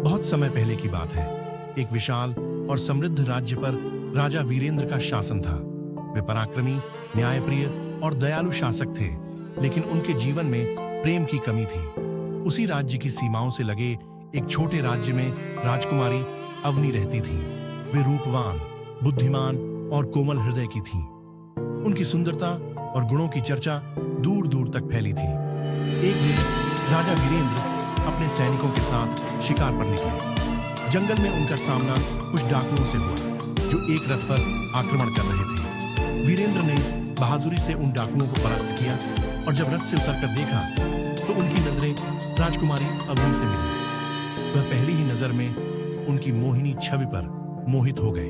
बहुत समय पहले की बात है। एक विशाल और समृद्ध राज्य पर राजा वीरेंद्र का शासन था। वे पराक्रमी, न्यायप्रिय और दयालु शासक थे, लेकिन उनके जीवन में प्रेम की कमी थी। उसी राज्य की सीमाओं से लगे एक छोटे राज्य में राजकुमारी अवनी रहती थी। वे रूपवान, बुद्धिमान और कोमल हृदय की थीं। उनकी सुंदरता और गुणों की चर्चा दूर दूर तक फैली थी। एक दिन राजा वीरेंद्र अपने सैनिकों के साथ शिकार पर निकले। जंगल में उनका सामना कुछ डाकुओं से हुआ, जो एक रथ पर आक्रमण कर रहे थे। वीरेंद्र ने बहादुरी से उन डाकुओं को परास्त किया और जब रथ से उतरकर देखा तो उनकी नजरें राजकुमारी अवनी से मिली। वह पहली ही नजर में उनकी मोहिनी छवि पर मोहित हो गए।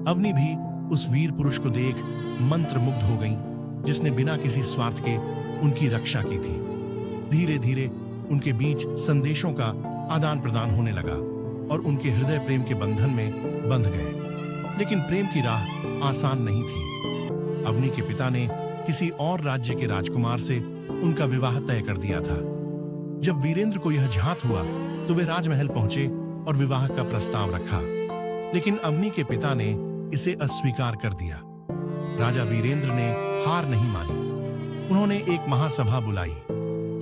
अवनी भी उस वीर पुरुष को देख मंत्रमुग्ध हो गईं, जिसने बिना किसी स्वार्थ के उनकी रक्षा की थी। धीरे धीरे उनके बीच संदेशों का आदान प्रदान होने लगा और उनके हृदय प्रेम के बंधन में बंध गए। लेकिन प्रेम की राह आसान नहीं थी। अवनी के पिता ने किसी और राज्य के राजकुमार से उनका विवाह तय कर दिया था। जब वीरेंद्र को यह झांत हुआ तो वे राजमहल पहुंचे और विवाह का प्रस्ताव रखा, लेकिन अवनी के पिता ने इसे अस्वीकार कर दिया। राजा वीरेंद्र ने हार नहीं मानी। उन्होंने एक महासभा बुलाई,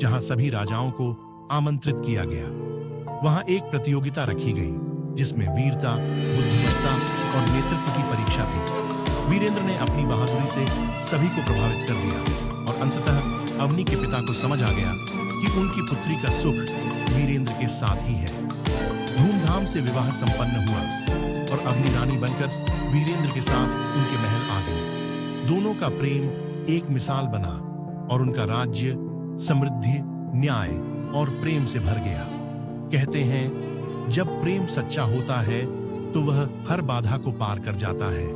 जहां सभी राजाओं को आमंत्रित किया गया। वहां एक प्रतियोगिता रखी गई, जिसमें वीरता, बुद्धिमत्ता और नेतृत्व की परीक्षा थी। वीरेंद्र ने अपनी बहादुरी से सभी को प्रभावित कर दिया और अंततः अवनी के पिता को समझ आ गया कि उनकी पुत्री का सुख वीरेंद्र के साथ ही है। धूमधाम से विवाह संपन्न हुआ और अवनी रानी बनकर वीरेंद्र के साथ उनके महल आ गई। दोनों का प्रेम एक मिसाल बना और उनका राज्य समृद्धि, न्याय और प्रेम से भर गया। कहते हैं, जब प्रेम सच्चा होता है तो वह हर बाधा को पार कर जाता है।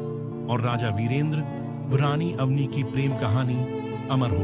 और राजा वीरेंद्र व रानी अवनी की प्रेम कहानी अमर हो गई।